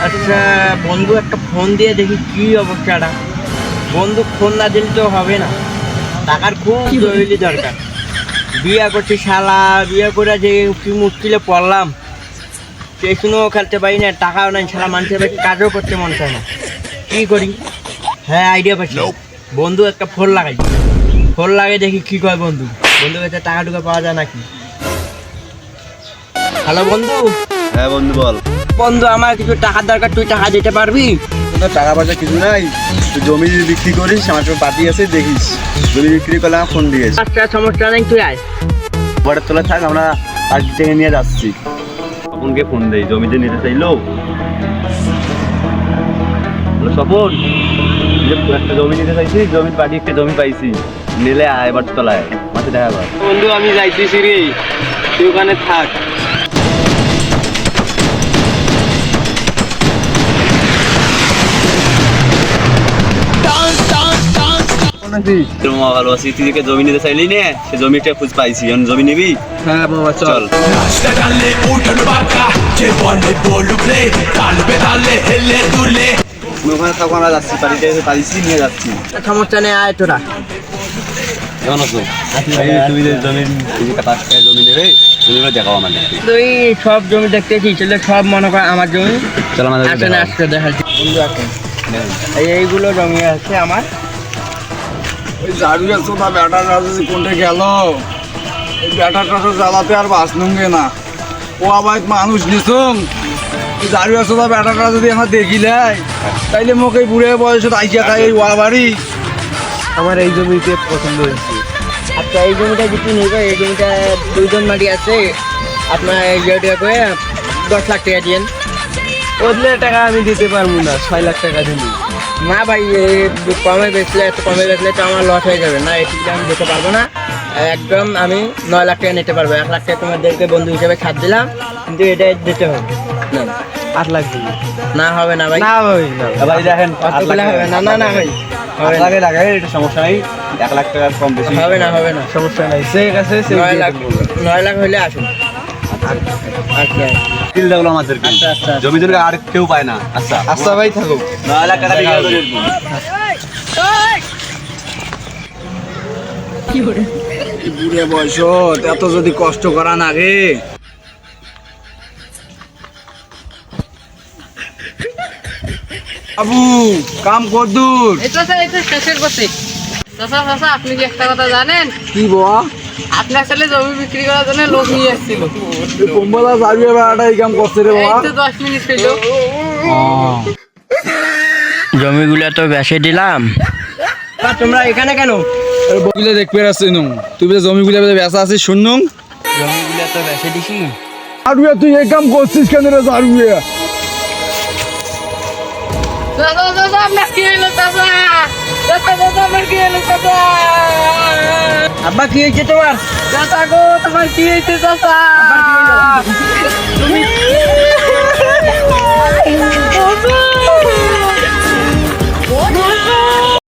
আচ্ছা বন্ধু, একটা ফোন দিয়ে দেখি কি অবস্থাটা। বন্ধু ফোন না দিলে তো হবে না, টাকার খুব জরুরি দরকার। বিয়ে করছি শালা, বিয়ে করে যে কি মুশকিলে পড়লাম, টেশনও খেলতে পারি না, টাকাও নাই, শালা মানুষের বাড়ি কাজও করতে মন চায় না। কি করি? হ্যাঁ, আইডিয়া পাচ্ছি। বন্ধু একটা ফোন লাগাই, ফোন লাগাই দেখি কি কয় বন্ধু। বন্ধু কাছে টাকা টুকা পাওয়া যায় নাকি? হ্যালো বন্ধু। হ্যাঁ বন্ধু বল। বন্ধু আমার কিছু টাকার দরকার, তুই টাকা দিতে পারবি? তোর টাকা পয়সা কিছু নাই, তুই জমি যদি বিক্রি করিস, আমার তো পার্টি আছে, দেখিস জমি বিক্রি করলে আমার ফোন দিয়েছ। আচ্ছা সমস্যা নেই, তুই আয়। ঘরের তোলা থাক, আমরা পার্টি থেকে নিয়ে যাচ্ছি। তপনকে ফোন দেই, জমিতে নিতে চাইলো। স্বপন, একটা জমি নিতে চাইছি, জমির পার্টি একটা জমি পাইছি, নিলে আয় এবার তলায় মাঠে দেখা কর। বন্ধু আমি যাইতেছি রে, তুই ওখানে থাক। ভালো আছি, তুই জমি নিতে চাইলি নে, সে জমিটা খুঁজ পাইছি, জমি নিবি? হ্যাঁ বাবা চল। ওখানে থাকো, আমরা যাচ্ছি, পার্টিতে পাইছি, নিয়ে যাচ্ছি। সমস্যা নেই, আয় তোরা। কেমন আছো? তুই যে জমি নেবে, জমিগুলো দেখাও আমাদের। তুই সব জমি দেখতেছি, চলে সব মনে কর আমার জমি। চল আমাদের আসে না, আজকে দেখাচ্ছি বন্ধু। এখন এইগুলো জমি আছে আমার। ওই ঝাড়ু গেছো না ব্যাটার রাজা কোনটা গেল, এই ব্যাটারটা তো জ্বালাতে আর বাঁচলুঙ্গে না। ও আবার মানুষ নিছুম, ঝাড়ু গেছো না ব্যাটারটা যদি আমার দেখিলে, তাইলে মোকে বুড়ে বয়সে আইসা খাই এই ওয়া বাড়ি। আমার এই জমিতে পছন্দ হয়েছে। আচ্ছা এই জমিটা যদি নেবে, এই জমিটা 2 জন মাটি আছে, আপনার এই জমিটা করে 10 লাখ টাকা দিন। ওদের টাকা আমি দিতে পারবো না, 6 লাখ টাকা দিন। না ভাই, কমে বেচলে, এত কমে বেচলে তো আমার লস হয়ে যাবে না, এটুকু আমি দিতে পারবো না। একদম আমি 9 লাখ টাকা নিতে পারবো। 1 লাখ টাকা তোমাদেরকে বন্ধু হিসেবে ছাড় দিলাম, কিন্তু এটা দিতে হবে। 8 লাখ দিবি? না হবে না ভাই, না ভাই না ভাই দেখেন, অতগুলো হবে না। না না ভাই, হবে না, লাগাই, এটা সমস্যা নাই, 1 লাখ টাকার কম বেশি হবে না, হবে না। সমস্যা নাই, ঠিক আছে। 9 লাখ হলে আসুন। আর কি আছে? কিল দেখলো আমাদের। আচ্ছা, আচ্ছা। জমি জমি আর কেউ পায় না। আচ্ছা আচ্ছা ভাই থাকুক। 9 লাখ টাকা বিক্রি করে দিবো। বুড়ে বয়স এত যদি কষ্ট করা না রে। বাবু কাম কদ্দুর? এটা শেষের পথে। চাচা আপনি কি একটা কথা জানেন? কি বাবা? আপনার ছেলে জমি বিক্রি করার জন্য লোক নিয়ে এসেছিল। কম্বলা যাবি বেড়াটা এই কাম করছে রে এই বাবা। তো 10 মিনিট হইলো। জমিগুলো তো বেচে দিলাম। তোমরা এখানে কেন? বইলে দেখবে আসছে নু, তুই বলে জমিগুলো বেচা আছে শুনুম। জমিগুলো তো বেচে দিছি। আরুয়া তুই এই কাম করছিস কেন রে আরুয়া? চাচা আপনার কি হইলো চাচা? চাচা আমার কি হইলো চাচা? আব্বা কি হয়েছে তোমার? চাচা গো তোমার কি হয়েছে চাচা?